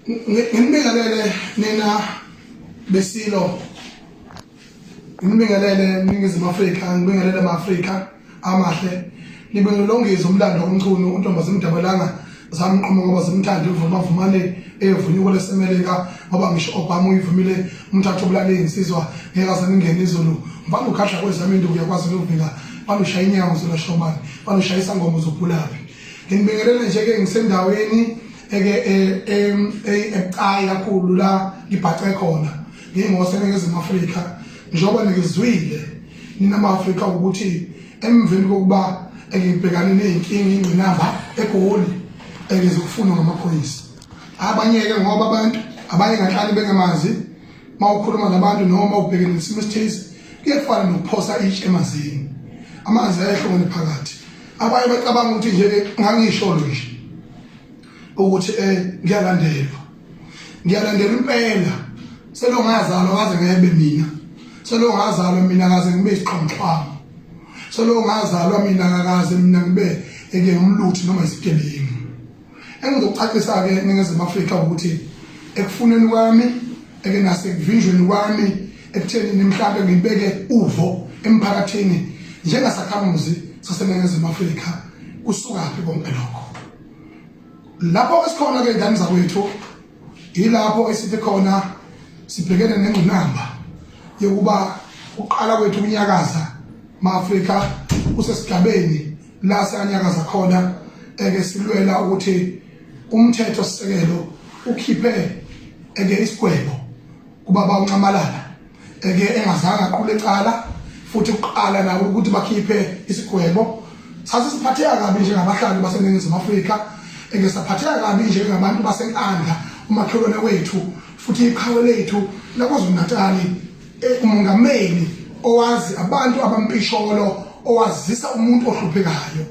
ngibingelele nina besilo, ngibingelele Ningizimu Afrika, ngibingelele ama-Afrika amahle, ngibingelele ongizwe umlando omkhulu untombazane uDabelanga zamqhuma ngoba zimthanda ivumavumane evunyuko lesemelika ngoba ngisho Obama uyivumile umthathu obulale insizwa ngekaze ningene izulu mfana ukhahla kwezamendo uyakwazi ukuvika balushaya inyawo zolashobani balushaya isangoma zophulapi. Ngibingelele nje ke ngisendaweni eqhayi kakhulu la ngibhace khona ngingose Ningizimu Afrika njengoba ngizwile ninama-Afrika ukuthi emveni kokuba ngibhekane ney'nkinga ingqinamba eGoli ngizokufuna ngamaphoyisa. Abanye-ke ngoba abantu abanye ngahlali bengemazi mawukhuluma nabantu noma ubhekene nesimo esithize kuyefana nokuphosa itshe emanzini, amanzi ayahlongene phakathi. Abanye bacabanga ukuthi nje ngangisho nje ukuthi ngiyalandelwa impela selongazalwa kaze ngebe mina, selongazalwa mina kaze ngibe isiqhomqhamo, selongazalwa mina kaze mina ngibe umluthi noma isigebengu. Engizokucacisa-ke Ningizimu Afrika ukuthi ekufuneni kwami nasekuvinjweni kwami ekutheni mhlawumbe ngibeke uvo emphakathini njengasakhamuzi saseNingizimu Afrika kusukaphi konke lokho. Lapho esikhona-ke ingane zakwethu yilapho esithi khona sibhekene nengqinamba yokuba uqala kwethu ukunyakaza ma-Afrika kusesigabeni la siyanyakaza khona silwela ukuthi umthetho sisekelo ukhiphe isigwebo kubaba uNcamalala engazange aqule ecala futhi uqala nawo ukuthi bakhiphe isigwebo. Sasiphatheka kabi njengabahlali baseNingizimu Afrika, saphatheka kabi njengabantu basenkandla umakhelwane wethu futhi iqhawe lethu laKwaZulu Natali, umongameli owazi abantu abampisholo, owazisa umuntu ohluphekayo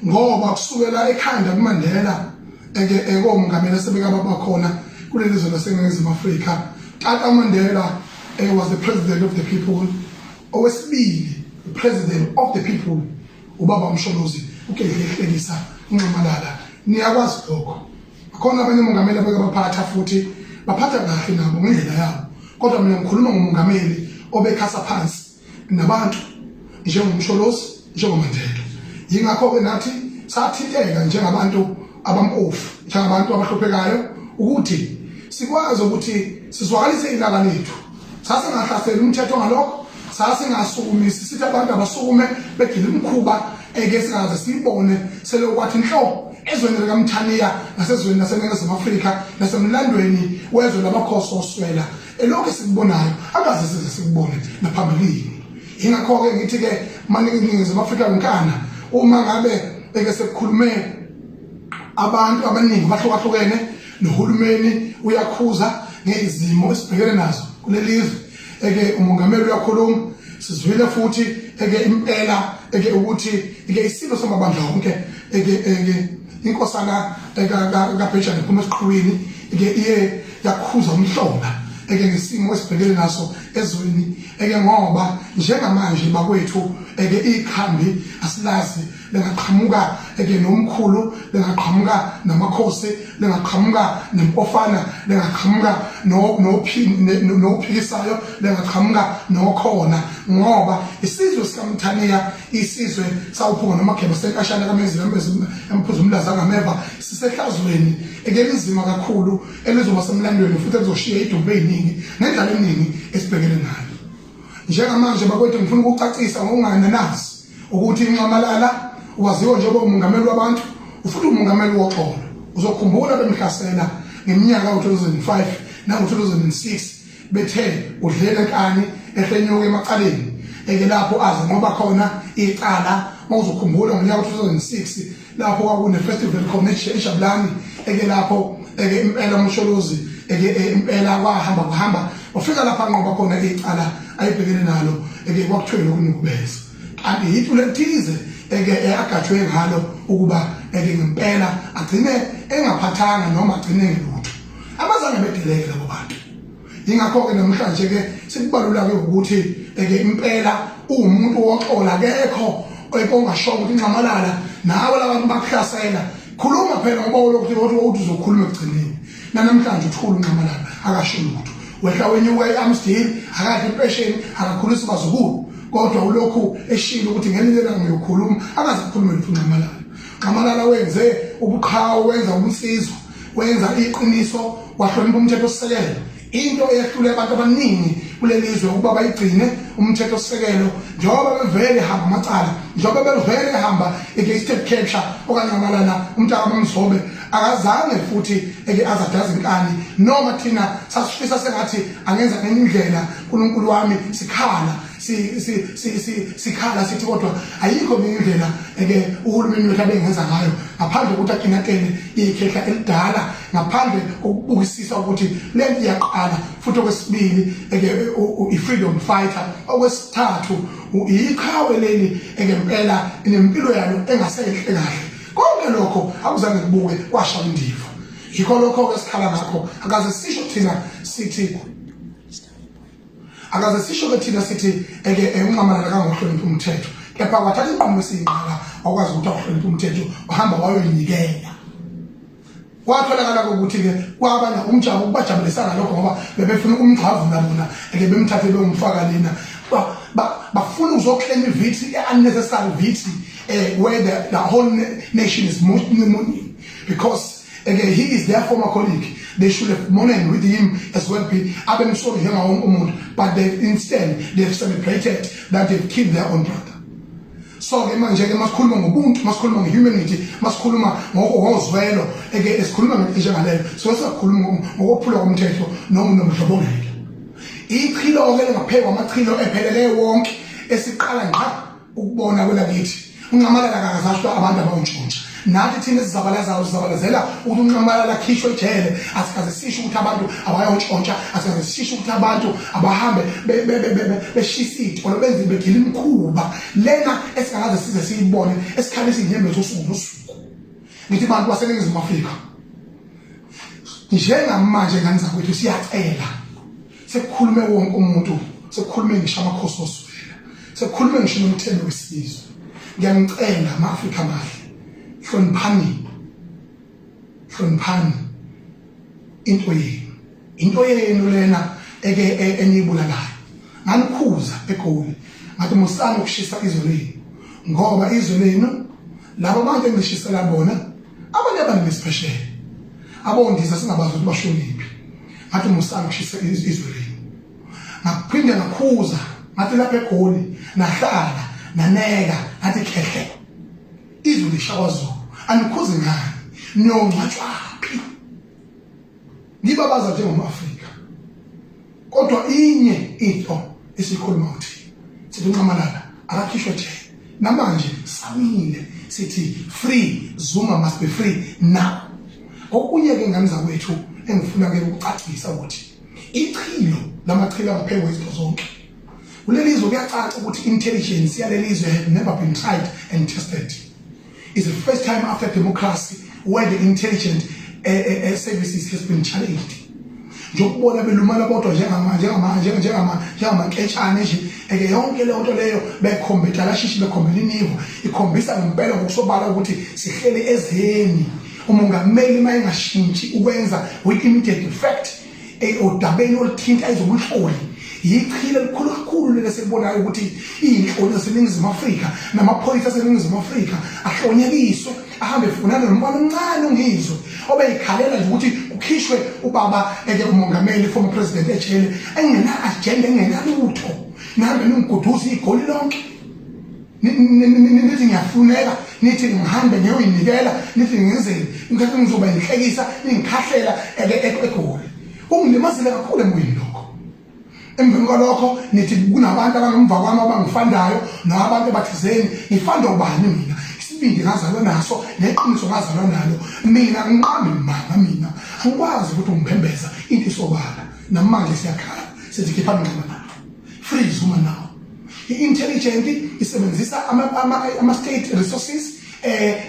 ngoba kusukela ekhanda kuMandela omongameli asebeka bakhona kuleli zwe laseNingizimu Afrika. Tata Mandela was the president of the people. Owesibili, the president of the people, ubaba uMsholozi uKehlisa uNcamalala. Niyakwazi lokho. Akhona abanye umongameli abekabaphatha futhi baphatha kahle nabo ngendlela yabo, kodwa mina ngikhuluma ngomongameli obekhasa phansi nabantu njengomSholozi, njengoMandela. Yingakho-ke nathi sathinteka njengabantu abampofu, njengabantu abahluphekayo ukuthi sikwazi ukuthi sizwakalise ilaka lethu. Sasingahlaseli umthetho ngalokho, sasingasukumisi sithi abantu abasukume begile umkhuba singaze siyibone selokwathi nhlo ezweni likaMthaniya nasezweni laseNingizimu Afrika nasemlandweni wezwe lamakhosi oswela elokhu sikubonayo akaze size sikubone naphambilini. Yingakho-ke ngithi-ke maNingizimu Afrika nkana uma ngabe sekukhulume abantu abaningi bahlukahlukene nohulumeni uyakhuza ngezimo esibhekene nazo kulelizwe, umongameli uyakhuluma, sizwile futhi impela ukuthi isilo samabandla wonke inkosana kaBenjamin Phuma esiqhawini iye yakhuza umhlonga ngesimo esibhekene naso ezweni ngoba njengamanje bakwethu ikhambi asilazi lengaqhamuka nomkhulu, lengaqhamuka namakhosi, lengaqhamuka nempofana, lengaqhamuka nophikisayo, lengaqhamuka nokhona ngoba isizwe sikaMthaniya, isizwe sawuphunga nomakheba senkashana kamezini emphuza umlaza ngameva sisehlazweni elinzima kakhulu elizoba semlandweni futhi elizoshiya idumbu eziningi nendlela eningi esibhekene nayo. Njengamanje bakwethu ngifuna ukucacisa ngokungananazi ukuthi uNcamalala waziwa njengoba umongameli wabantu ufuthi umongameli woxolo. Uzokhumbula bemhlasela ngeminyaka u-2005 nango-2006 bethe udlela enkani ehlenyuka emacaleni lapho aze ngoba khona icala. Mawuzokhumbula ngonyaka u-2006 lapho kwakune-festival khona eJabulani lapho impela uMsholozi impela kuhamba wafika lapha ngoba khona icala ayibhekene nalo kwakuthiwe lokunukubeza. Kanti yithu lethize agajwe ngalo ukuba ngempela agcine engaphathanga noma agcine ngelutho. Abazange bedeleke labo bantu. Yingakho-ke namhlanje-ke sikubalula-ke ukuthi impela uwumuntu woxola akekho ongasho ukuthi uNcamalala nawe labantu bakuhlasela. Khuluma phela ngoba uzokhuluma ekugcineni. nanamhlanje uthula uNcamalala akasho lutho wehla wenyuka eAmsterdam akade impression akakhulisa bazukulu kodwa ulokhu eshilo ukuthi ngelinye ngiyokhuluma akaze ukukhuluma lutho uNcamalala wenze ubuqhawe wenza ubunsizwa wenza iqiniso wahlonipha umthetho osisekelo into eyahlule abantu abaningi kulelizwe ukuba bayigcine umthetho osisekelo njengoba bevele hamba amacala njengoba bevele hamba state capture okanye Ncamalala umntaka kaMzobe akazange futhi azadaza inkani noma thina sasifisa sengathi angenza ngenye indlela uNkulunkulu wami sikhala sikhala sithi kodwa ayikho ngenye indlela uhulumeni wethu abengenza ngayo ngaphandle kokuthi akinakele ikhehla elidala ngaphandle kokubukisisa ukuthi lento iyaqala futhi okwesibili i-freedom fighter okwesithathu iqhawe leli ngempela nempilo yalo engasehle kahle konke lokho akuzange kubuke kwasha indiva yikho lokho esikhala ngakho akaze sisho thina sithi uNcamalala kangohlonipha umthetho kepha kwathatha inqumo esiyinqala akwazi ukuthi ahloniphe umthetho uhamba wayoyinikela kwatholakala ukuthi ke kwabana umjabu ukubajabulisana lokho ngoba bebefuna umgxavula bona bemthathe bemfaka lena bafuna uzoclaim victory unnecessary victory where the whole nation is mourning because he is their former colleague. They should have mourned with him as well. I'm sorry, but instead they have celebrated that they've killed their own brother. So manje masikhuluma ngobuntu, masikhuluma ngehumanity, masikhuluma ngozwelo, esikhuluma njengalelo. So siyakhuluma ngokuphula komthetho noma nomhlobongela. Ichilo ke ngaphezulu amachilo ephelele wonke esiqala ngqa ukubona kwelakithi. uNcamalala akazasho abantu abawuntshontsha. Nathi thina sizabalazela ukuthi uNcamalala akhishwe ejele asikaze sisho ukuthi abantu abayontshontsa asikaze sisho ukuthi abantu abahambe beshisite or benze begila imkhuba lena esingakaze size siyibone esikhalisa inyembe zosuku nosuku ngithi abantu baseNingizimu Afrika njengamanje ngani zakwethu siyacela sekukhulume wonke umuntu sekukhulume ngisho amakhosi oswela sekukhulume ngisho nomthembu wesizwe ngiyamcela ama-Afrika amahle hloniphani into yenu lena eniyibulalayo nganikhuza eGoli ngathi musana ukushisa izwe lenu ngoba izwe lenu labo bantu engishisela bona abanye abantu besipeshele abondiza singabazi ukuthi bashoniphi ngathi musana ukushisa izwe lenu ngaphinde ngakhuza ngathi lapha eGoli nahlala naneka ngathi khehle izwe lishakwaZulu anikhuze ngani niyongcwatshwaphi ngibabaza njengoma-Afrika kodwa inye into esikhuluma uthi sithi uNcamalala akakhishwe ejele namanje samile sithi free Zuma must be free now okunye ke ngani zakwethu engifuna ke ukucacisa ukuthi ichilo lamachilo angaphezulu izinto zonke kulelizwe kuyacaca ukuthi intelligence yalelizwe had never been tried and tested. It's the first time after democracy where the intelligence services has been challenged. Njokubona belumana kodwa njengamaketshane nje yonke le nto leyo bekhombetha lashishi bekhombela inivo ikhombisa ngempela ngokusobala ukuthi sihlele ezeni umongameli mayengashintshi ukwenza with immediate effect odabeni oluthinta ezobuhloli yichile likhulu kakhulu lesikubonayo ukuthi inhloli zaseNingizimu Afrika namaphoyisa aseNingizimu Afrika ahlonyekiswe ahambe efunana nomntwana omncane ongizwe obeyikhalela nje ukuthi kukhishwe ubaba umongameli former president ejele engena agenda engenalutho nahambe ningiguduza iGoli lonke nithi ngiyafuneka nithi ngihambe ngiyoyinikela nithi ngenzeni ngikhathi ngizoba inhlekisa ningikhahlela eGoli ungilimazile kakhulu emoyeni lokho emveni kwalokho nithi kunabantu abangemva kwami abangifandayo nabantu abathizeni ngifanda ubani mina isibindi ngazalwa naso neqiniso ngazalwa nalo mina ngiqambe mama mina angikwazi ukuthi ungiphembeza into isobala namanje siyakhala sithi khiphani ngqaba free Zuma now i-intelligent isebenzisa ama-state resources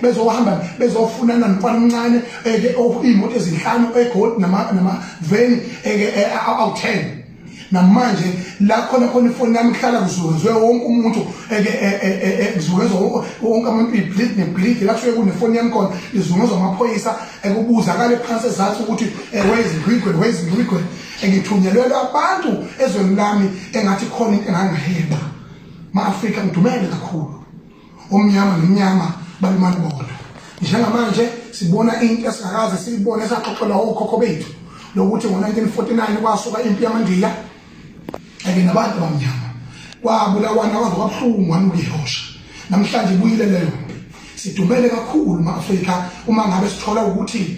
bezohamba bezofunana nomfana omncane imoto ezinhlanu eGoli namaveni awu-10 namanje la khona ifoni yami ihlala kuzukezwe wonke umuntu kuzukezwe wonke abantu ibleed la kusuke kunefoni yami khona izungezwe amaphoyisa ekubuza kale phansi ezathi ukuthi where is Ngigwe engithunyelelwe abantu ezweni lami engathi khona into engangaheba ma-Afrika ngidumele kakhulu omnyama nomnyama balimali bodwa njengamanje sibona into esingakaze siyibone esaxoxelwa okhokho bethu lokuthi ngo-1949 kwasuka impi yamandiya nabantu abamnyama kwabulawana kwaze kwabuhlungu wanukuyihosha namhlanje ibuyile leyo mpi sidumele kakhulu ma-Afrika uma ngabe sithola ukuthi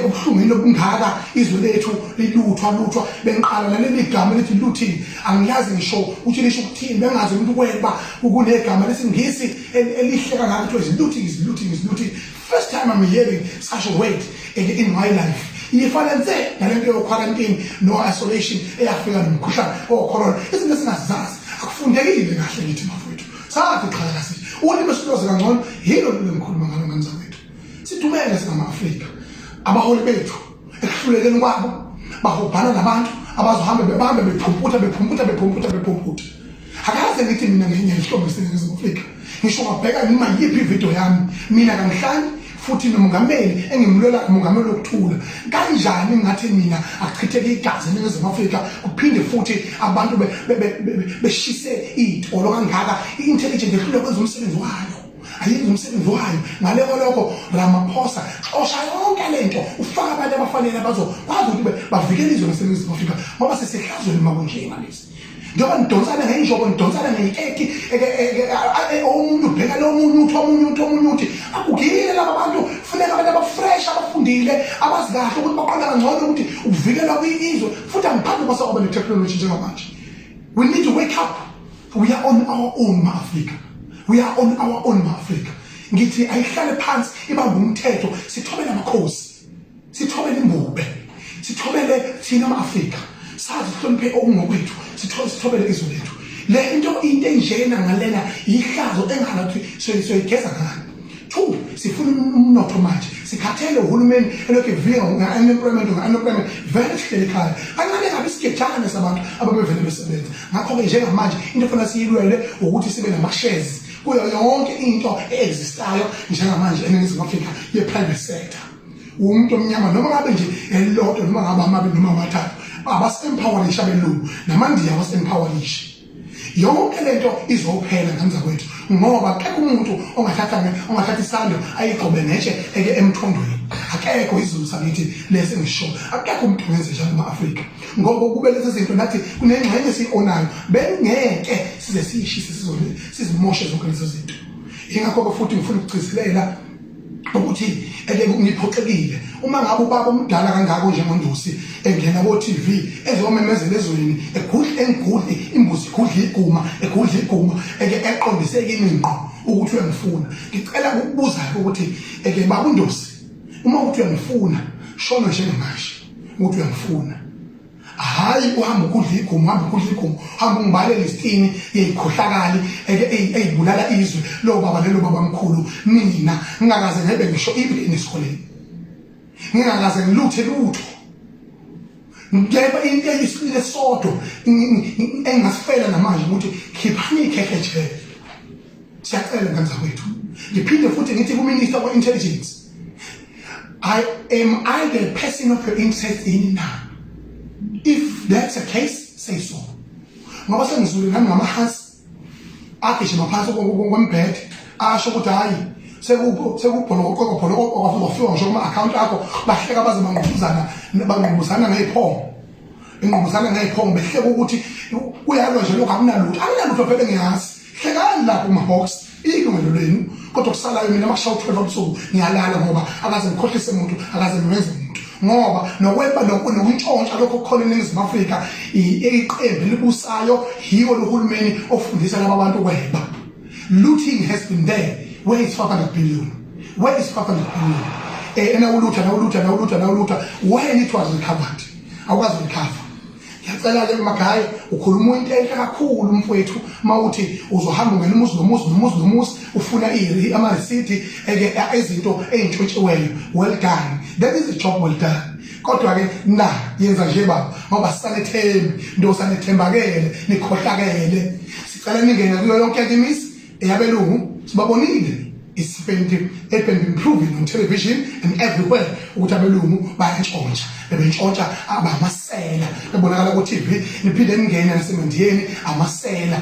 ubuhlungu obungaka izwe lethu liluthwa bengiqala naleli gama lithi luthini angilazi ngisho ukuthi lisho ukuthini bengazi umuntu kweba kunegama lesingisi elihle kangaka ukuthi is looting. First time I'm hearing such a word in my life. Ifanele nalento yo quarantine no isolation eyafika nomkhuhlane corona izinto esingazazi akufundekile kahle ngithi mafowethu sathi xhala sithi ulimi siloze kangcono yilo lemkhuluma ngalo ngamzawethu sidumele singama-Afrika abaholi bethu ekuhlulekeni kwabo bahobhana nabantu abazohambe bebambe bephumputha akaze ngithi mina ngenye ihlobo eseNingizimu Afrika ngisho ngabheka noma yiphi ividiyo yami mina kangihlanje futhi nomongameli engimlwela umongameli wokuthula kanjani ngathi mina achitheke igazi eNingizimu Afrika kuphinde futhi abantu beshise itolo kangaka i-intelligence ehlule kwenza umsebenzi wayo ayenza umsebenzi wayo ngaleko lokho Ramaphosa xosha yonke lento ufaka abantu abafanele abazokwazi ukuthi bavikele izwe laseNingizimu Afrika ngoba sesihlazweni makunjenga lesi njengoba nidonsana ngenjobo nidonsana ngekeki omunye ubheka lo omunye uthi akugile laba bantu kufuneka abantu abafresh abafundile abazi kahle ukuthi baqala kangcono ukuthi ukuvikela kwizwe futhi angiphambi kwasaba ne-technology njengamanje. We need to wake up. We are on our own ma-Afrika. We are on our own ma-Afrika. Ngithi ayihlale phansi ibambe umthetho sithobele amakhosi sithobele imbube sithobele thina ma-Afrika sazi sihloniphe okungokwethu sithobele izwe lethu. Le into enjena ngalena ihlazo engalathi soyigeza ngani. 2 sifuna umnotho manje sikhathele uhulumeni elokhu evika unemployment vele sihlele ekhaya kancane ngabe isigejane sabantu ababevele besebenza. Ngakho-ke njengamanje into efuna siyilwele ukuthi sibe nama-shares kuyo yonke into existayo njengamanje eNingizimu Afrika ye-private sector. Umuntu omnyama noma ngabe nje elilodwa noma ngabe amabili noma amathathu abasi-empowerisha belungu namandiya abasi-empowerisha. Yonke lento izophela ngamzakwethu ngoba akekho umuntu ongathatha isandla ayigcobe netshe emthondweni. Akekho izulu sakithi lesi ngisho akekho umuntu wenze njalo ma-Afrika ngoba kube lezi zinto nathi kunengxenye siyi-onayo bengeke size siyishise sizimoshe zonke lezo zinto. Yingakho-ke futhi ngifuna ukugcizelela ukuthi ngiphoxekile uma ngabe ubaba omdala kangako njengoNdosi engena ko-TV ezomemezela ezweni engigudle imbuzi egudla iguma eqondiseke iminqo ukuthi uyangifuna. Ngicela ukubuza-ke ukuthi baba uNdosi uma uthi uyangifuna shona njengamanje ukuthi uyangifuna hayi uhamba ukudla iguma hamba ungibalele isitini yeyikhohlakali eyibulala izwe lo baba mkhulu mina ngingakaze ngebe ngisho ibini esikoleni ngingakaze ngiluthe lutho ngeba into eyisilile sodwa engasifela namanje ukuthi khiphani ikhekhe siyacela ngamzakwethu. Ngiphinde futhi ngithi kuMinister we-Intelligence am I the person of your interest in now? If that's the case, say so. Ngoba sengizule nami ngamahasi agijima phansi kwembhede asho ukuthi hayi sekubholokoqoko wafika ngisho kuma-account akho bahleka baze bangqubuzana ngey'phongo behleka ukuthi kuyalwa nje lokhu akunalutho phela engiyazi. Hlekani lapho kuma-box ilungelo lenu kodwa kusalayo mina amashawu 12 ebusuku ngiyalala ngoba akaze ngikhohlise umuntu akaze ngiwenze umuntu ngoba nokweba nokuntshontsha lokho kukhona eNingizimu Afrika iqembu elibusayo yiwo lohulumeni ofundisa laba bantu kweba. Looting has been there. Where is 500 billion? Where is 500 billion? Nawulutha when it was recovered awukwazi ukurecover. Ngiyacela-ke emakhaya ukhuluma into enhle kakhulu mfowethu mawuthi uzohamba ungena umuzi ufuna ama-receipt ezinto ey'ntshontshiweyo. Well done. That is a job well done. kodwa ke na yenza nje baba ngoba sisanethembi ndo sanethembakele nikhohlakele sicela ningene kuyo yonke imisi eyabelungu sibabonile it's been improving on television and everywhere ukuthi abelungu bayantshontsha bebentshontsha abamasela bebonakala ku TV niphinde ningene nasemandiyeni amasela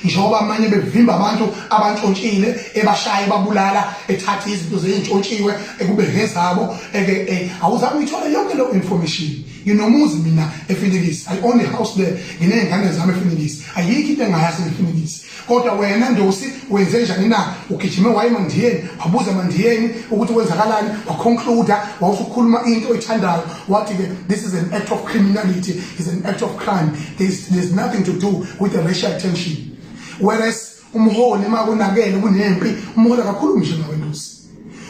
njengoba amanye bevimba abantu abantshontshile ebashaya babulala ethatha izinto zeyintshontshiwe ekube ngezabo awuzami uyithola yonke lo information nginomuzi mina eFinikisi I own a house there nginezingane zami eFinikisi ayikho into engayazi eFinikisi kodwa wena ndosi wenze njani na ugijime wayemandiyeni wabuza mandiyeni ukuthi kwenzakalani waconclude wawusukhuluma into oyithandayo wathi ke this is an act of criminality is an act of crime there's nothing to do with the racial tension whereas umholi makunakele kunempi umholi akakhulumi nje nawe ndosi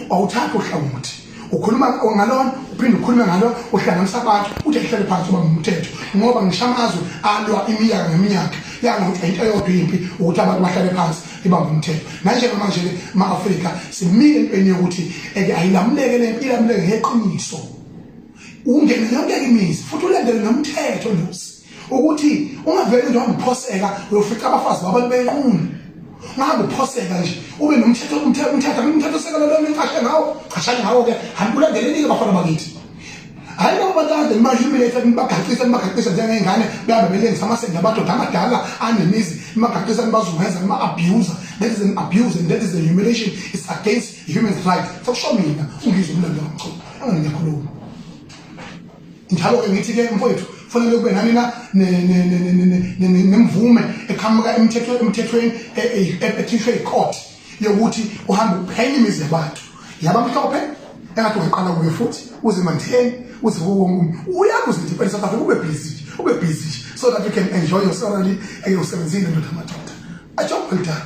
awuthatha uhlangothi ukhuluma ngalona uphinde ukhulume ngalona uhlanganisa abantu uthi ehlele phansi uba umthetho ngoba ngishamazwe alwa iminyaka ngeminyaka yanga ukuthi into eyodwa impi ukuthi abantu bahlale phansi ibamba umthetho manje manje ma-Afrika simile entweni yokuthi ayilamuleke lempi ilamuleke ngeqiniso ungene yonke imizi futhi ulandele nomthetho ndosi ukuthi ungaveli nje wangiphoseka uyofica abafazi babantu benqunu ngabe uphoseka nje ube nomthetho sekelo lo ngiqashe ngawo qashani ngawo ke hanikulandeleni ke bafana bakithi hayi lo batande imahumilate nibagaqisa njengengane behambe belengisa amasende amadoda amadala anemizi imagaqisa nibazungeza nima-abuser that is an abuse and that is a humiliation it's against human rights sokusho mina ungizwe umlando kamchulo angiyakhuluma njalo ke ngithi ke mfowethu kufanele kube nani na nemvume eqhamuka emthethweni ethishwe icourt yokuthi uhambe uphenye imizi yabantu yabamhlophe engathi uqala kuye futhi uzimandiyeni uziwonke uyakuze nje South Africa ube busy so that you can enjoy your salary eyosebenzile ndoda amadoda ajobulta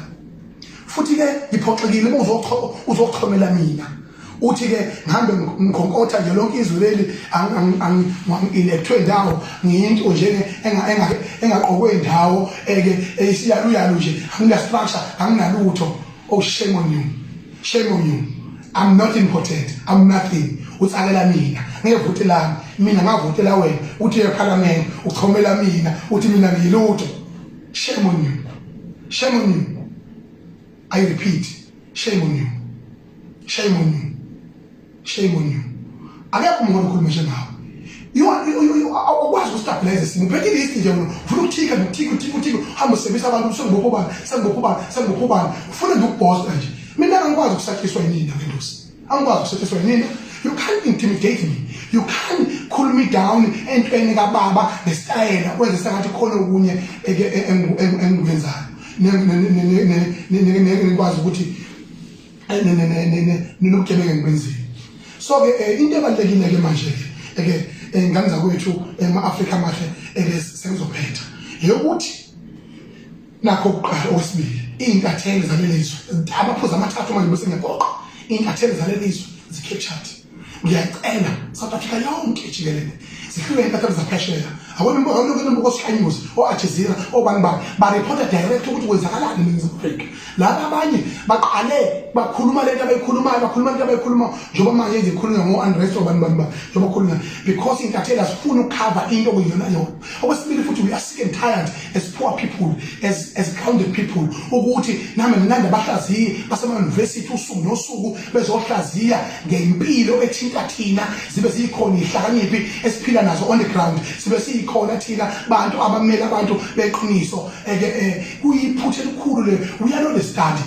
futhi ke iphoxekile uzoxhomela mina uthi ke ngihambe ngikhonkotha nje lonke izwe leli angilethwe ndawo ngiyinto nje engaqokwe indawo isiyaluyalu nje angina structure anginalutho oh shame on you I'm not important I'm nothing utsakela mina ngevotelana mina ngavotela wena uthi eParliament uchomela mina uthi mina ngiyilutho shame on you I repeat shame on you akekho umuntu okhuluma nje ngawe you akwazi ukustabilize isimo uphethe list nje ufuna ukuthika nokuthika hamba usebenzisa abantu sengophobana ufuna nje ukubhosta nje mina angikwazi ukusathiswa yini ngendosi angikwazi ukusathiswa yini you can't intimidate me you can't cool me down entweni kababa nestyle kwenza sengathi khona okunye engikwenzayo nikwazi ukuthi ninokujemeka ngikwenzile so ke into ebalekile ke manje ke nganza kwethu ema-Afrika mahle sengizophetha yokuthi nakho ukuqala okwesibili iy'ntatheli zalelizwe abaphuza amathathu manje bese ngeqoqo iy'ntatheli zalelizwe zicaptured ngiyacela South Africa yonke jikelele zihluke iy'ntatheli zaphesheya awonimbuko sikanyuzi o-Aljazeera obani bareporta direct ukuthi kwenzakalani eNingizimu Afrika laba abanye baqale bakhuluma lento abayikhulumayo njengoba manje zikhulunywa ngo-unrest obani njengoba khulunywa because iy'ntatheli azifuni ukukhava into okuyiyona yona okwesibili futhi we are sick and tired as poor people as grounded people ukuthi nami mnandi abahlaziyi basema-university usuku nosuku bezohlaziya ngempilo ethinta thina zibe ziyikhona ihlakaniphi esiphila nazo on the ground sibe siyikhona thina bantu abamele abantu beqiniso kuyiphuthe elikhulu le uyalolestadi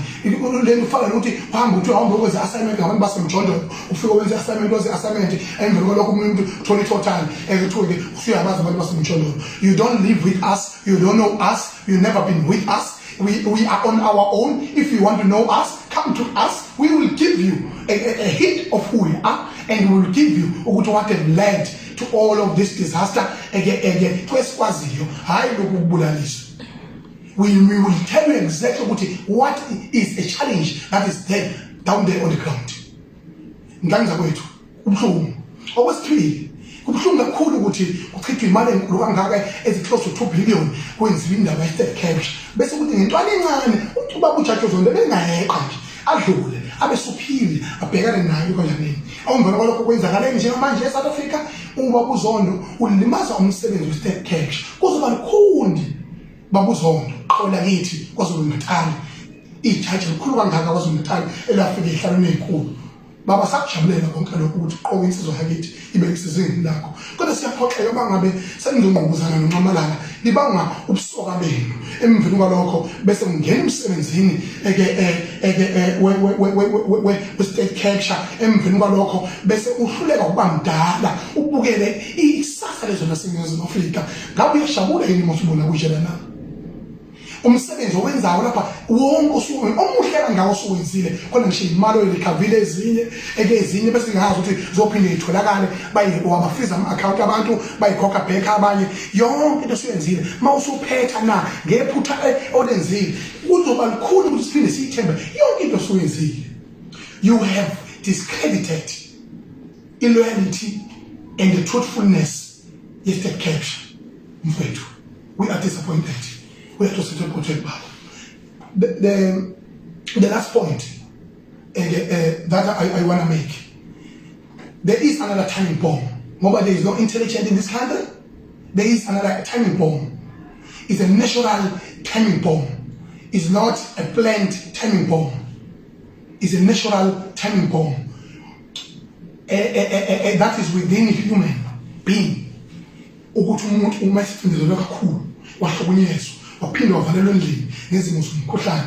le ufaka ukuthi uhambe uthi uhambe ukwenza assignment ngabantu basemjondolo ufike wenza assignment emveni kwalokho umuntu uthola i-total ekuthiwe-ke usuyabazi abantu basemjondolo you don't live with us you don't know us you've never been with us we are on our own if you want to know us come to us we will give you a hint of who we are and we will give you ukuthi what have led to all of this disaster twesikwaziyo hayi lokubulaliswa we will tell you exactly what is a challenge that is there down there on the ground nganza kwethu ubhlungu okwesibili kubhlungu kakhulu ukuthi kuchithwe imali enkulu kangaka close to 2 billion kwenziwa indaba ye-third capture bese kuthi ngentwana encane uthi ubaba uJaji Zondo bengayeqa nje adlule abe suphili abhekane nayo kanjani awumvela kwalokho kwenzakaleni njengamanje eSouth Africa uma uzondo ulimaza umsebenzi we-state cash kuzoba likhundi babuzondo qola kithi KwaZulu-Natal ijaji likhulu kangaka KwaZulu-Natal elafika ehlalweni ezinkulu baba sakujabulela konke lokho ukuthi qoba insizwa yakithi ibe isizini lakho kodwa siyaphoxeka bangabe senizongqubuzana noNcamalala libanga ubusoka benu emveni kwalokho bese ngena emsebenzini we-state capture emveni kwalokho bese uhluleka ukuba mdala ubukele isasa lezona seNingizimu Afrika ngabe uyashabula yini masubona kujela na umsebenzi owenzayo lapha wonke usuku omuhle kangaka osuwenzile khona ngisho imali oyikhavile ezinye bese ngazi ukuthi zophinde itholakale bayibafriza ama-account abantu bayikhokha back abanye yonke into osuyenzile mawusuphetha na ngephutha olenzile kuzoba likhulu ukuthi siphinde siyithembe yonke into osuyenzile. You have discredited loyalty and the truthfulness ye-state capture mfethu. We are disappointed. We have to support back. The last point that I want to make. There is another timing bomb. Moreover, there is no intelligence in this country. There is another timing bomb. It's a natural timing bomb. It's not a planned timing bomb. It's a natural timing bomb. That is within a human being. Ukuthi umuntu uma esifundile kakhulu wahlukunyezwa waphinde wavalelwa endlini ngezimo zomkhuhlane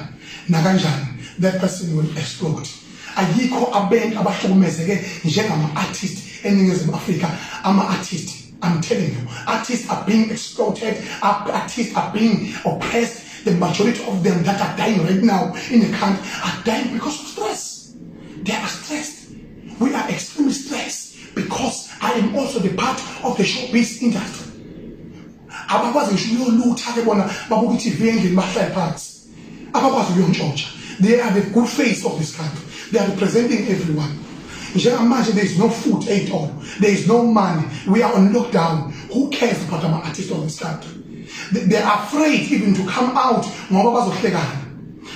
nakanjani that person will explode. Ayikho abantu abahlukumezeke njengama-artist eNingizimu Afrika ama-artist. I'm telling you, artists are being exploited, artists are being oppressed. The majority of them that are dying right now in the country are dying because of stress. They are stressed. We are extremely stressed because I am also the part of the showbiz industry. Abakwazi ngisho uyolutha ke bona babuka iTV endlini bahlale phansi. Abakwazi uyontshotsha. They are the good face of this country. They are representing everyone. Njengamanje there is no food at all. There is no money. We are on lockdown. Who cares about our artists of this country? They are afraid even to come out ngoba bazohlekana.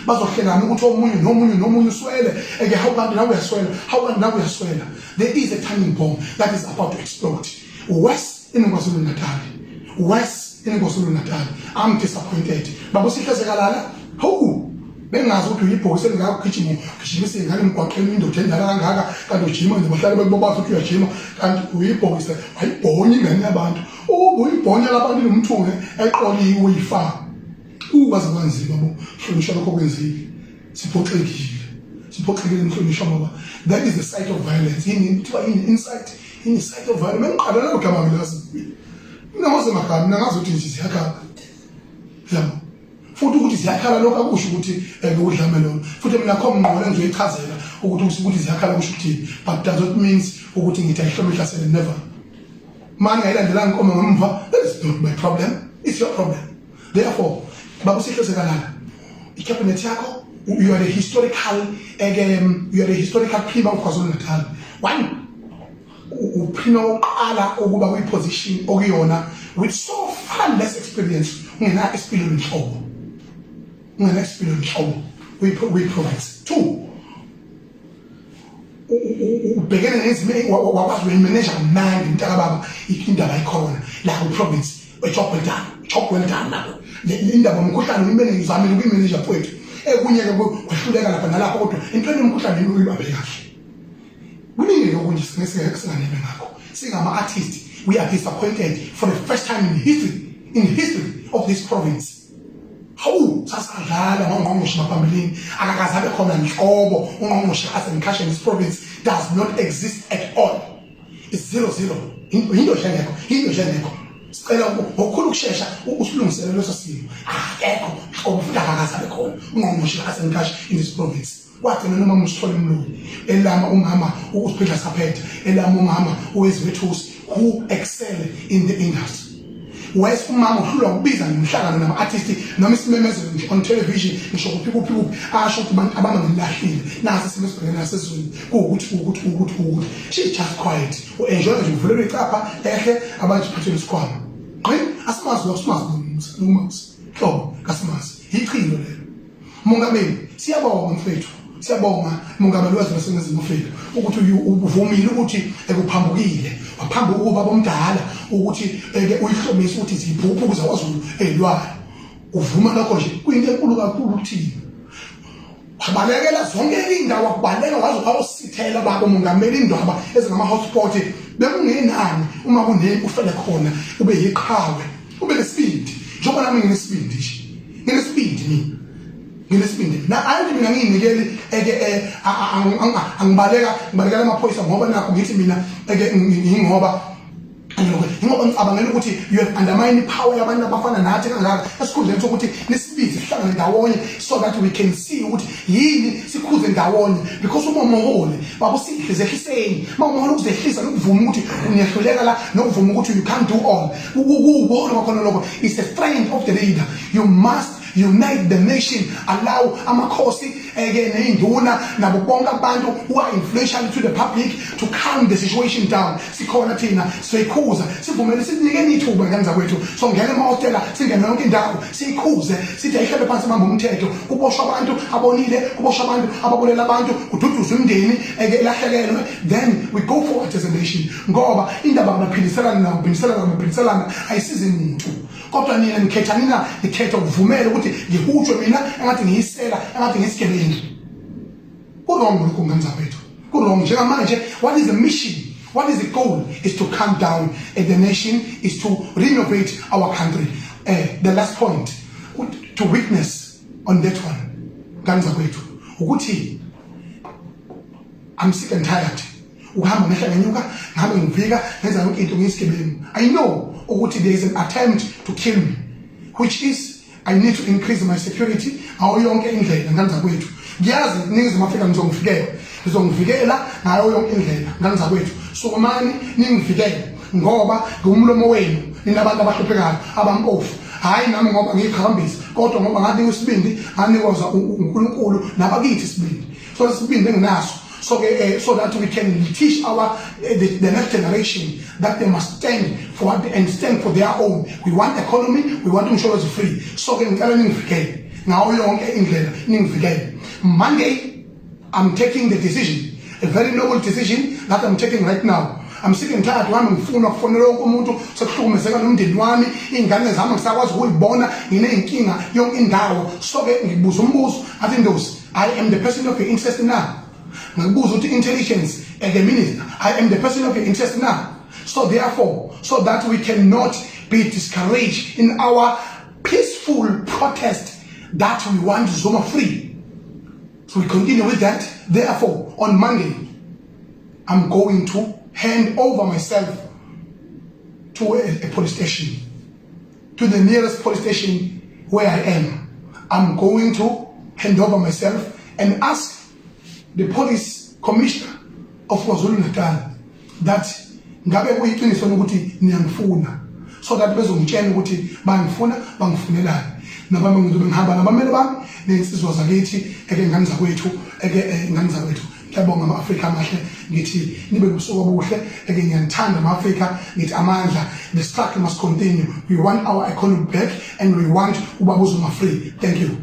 Bazohlekana ukuthi nomunye uswele eke how kanti nawe uyaswela. There is a timing bomb that is about to explode. West in KwaZulu-Natal. West in KwaZulu-Natal. I'm disappointed. Babo sihlezekala ho bengazi ukuthi uyibhokise ngakho gijimise ngale mgwaqeni indoda endala kangaka kanti ujima nje bahlale bekubaza ukuthi uyajima kanti uyibhokise ayibhonye ingane yabantu uyibhonya labantu nomthunge eqoliwe uyifaka ukwazi kwanzima babo hlonishwa lokho kwenzile siphoxekile mhlonishwa baba. That is the site of violence in site of violence mengiqala lo gama ngilazi ngaze magama ngazi ukuthi nje siyakhala yabo futhi ukuthi ziyakhala lokho akusho ukuthi udlame lona futhi mina kho ngqola ngizoyichazela ukuthi ziyakhala kusho ukuthi but does not means ukuthi ngithi ayihlome ihlasele never manje ngayilandela inkomo ngemva. That is not my problem, it's your problem. Therefore babu sihlezekala icabinet yakho you are the historical prima of KwaZulu-Natal. One uphina oqala ukuba kwi-position okuyona with so far less experience ungena experience nhlobo we-province. Two, ubhekene nezimo wakwazi uyimanage kamnandi mntakababa indaba ikhona la ku-province chop well done lapho indaba umkhuhlane uyimene ngizamile ukuyimanage mfowethu ekunye-ke kwahluleka lapha nalapho kodwa entweni yomkhuhlane uyibambe kahle. Kuningi okunje singanebe ngakho singama-artist. We are disappointed for the first time in history of this province. Hawu sasadlala ngongqongqoshe maphambelini akakaze abe khona nhlobo ungqongqoshe asemkhashe in this province does not exist at all. It's 0-0. Into njengekho sicela ngokukhulu ukushesha usilungisele leso simo akekho futhi akakaze abe khona ungqongqoshe asemkhashe in this province. Wagcina noma musithole umlungu elama umama usiphila saphetha elama umama uwezwethusi who excel in the industry. Wes umama uhlulwa ukubiza nomhlangano nama-artist noma isimemezelo nje on television ngisho kuphi asho ukuthi abantu abangelahlile nasi simesibhekene nasezweni kuwukuthi she just quiet enjoy nje uvulelwe icapha ehle abantu phathele isikhwama asimazi hlobo kasimazi ichilo lelo. Mongameli siyabonga mfethu siyabonga umongameli wethu laseNingizimu Afrika ukuthi uvumile ukuthi ekuphambukile waphambuka ubaba omdala ukuthi uyihlomise ukuthi ziphuphu ukuze waZulu elwayo uvuma lokho nje kuyinto enkulu kakhulu ukuthini wabalekela zonke indawo wakubaleka waze wawusithela baba umongameli indaba ezingama hotspot bekungenani uma kunempi ufele khona ube yiqhawe ube lesibindi njengoba nami nginesibindi nje nginesibindi mina nginesibindi na ayi mina ngiyinikeli ngibalekela amaphoyisa ngoba nakho ngithi mina ngoba ngicabangela ukuthi you have undermined power yabantu abafana nathi kangaka esikhundleni sokuthi nisibize sihlangane ndawonye so that we can see ukuthi yini sikhuze ndawonye because umomohole babusihlizehliseni mawumohole ukuzehlisa nokuvuma ukuthi unehluleka la nokuvuma ukuthi you can't do all ukubona kwakhona lokho is the strength of the leader. You must unite the nation, allow amakhosi neinduna nabo bonke abantu who are influential to the public to calm the situation down. Sikhona thina siyikhuza sivumele sinikeni ithuba ngani zakwethu so ngene emahotela singene yonke indawo sikhuze sithi ayihlele phansi mamba umthetho kuboshwa abantu abonile kuboshwa abantu ababolela abantu kududuzwe imndeni lahlekelwe then we go forward as a nation ngoba indaba ngaphindiselana ayisizi umuntu kodwa nina nikhetha nina nikhetha ukuvumela ukuthi ngihutshwe mina engathi ngiyisela engathi ngisigebengu kurong lokho ngani zakwethu kurong njengamanje what is the mission? What is the goal? Is to calm down the nation, is to renovate our country. The last point, to witness on that one. Ganza kwetu. Ukuthi, I'm sick and tired. Uhamba ngehlanganyuka, ngihambe ngivika, ngenza yonke into ngisigebengu. I know ukuthi there is an attempt to kill me, which is I need to increase my security. Ngayo yonke indlela nganza kwethu. Ngiyazi Ningizimu Afrika ngizongivikela ngayo yonke indlela nganza kwethu. So mani ningivikele ngoba ngumlomo wenu ninabantu abahluphekayo abampofu hayi nami ngoba ngiyikhambisa kodwa ngoba ngathi usibindi anikwaza uNkulunkulu nabakithi isibindi so isibindi enginaso so that we can teach our the next generation that they must stand for what and stand for their own. We want economy, we want insurance free. So ngicela ningivikele ngayo yonke indlela ningivikele. Monday I'm taking the decision, a very noble decision that I'm taking right now. I'm sick and tired wami ngifuna ukufonela wonke umuntu sekuhlukumezeka nomndeni wami ingane zami ngisakwazi ukuyibona nginenkinga yonke indawo so ke ngibuza umbuzo athi Ndosi I am the person of your interest now. Ngibuza ukuthi intelligence as a minister I am the person of your interest now. So therefore so that we cannot be discouraged in our peaceful protest that we want Zuma free. So we continue with that. Therefore, on Monday, I'm going to hand over myself to a police station, to the nearest police station where I am. I'm going to hand over myself and ask the police commissioner of KwaZulu-Natal that ngabe kuyiqiniso ukuthi niyangifuna so that bezongitshela ukuthi bangifuna bangifunelani. Nabami ngizobe ngihamba nabameli bami nensizwa zakithi ngani zakwethu ngani zakwethu. Ngiyabonga ama-Afrika amahle ngithi nibe nobusuku obuhle ngiyanithanda ama-Afrika ngithi amandla the struggle must continue. We want our economy back and we want ubaba uZuma free. Thank you.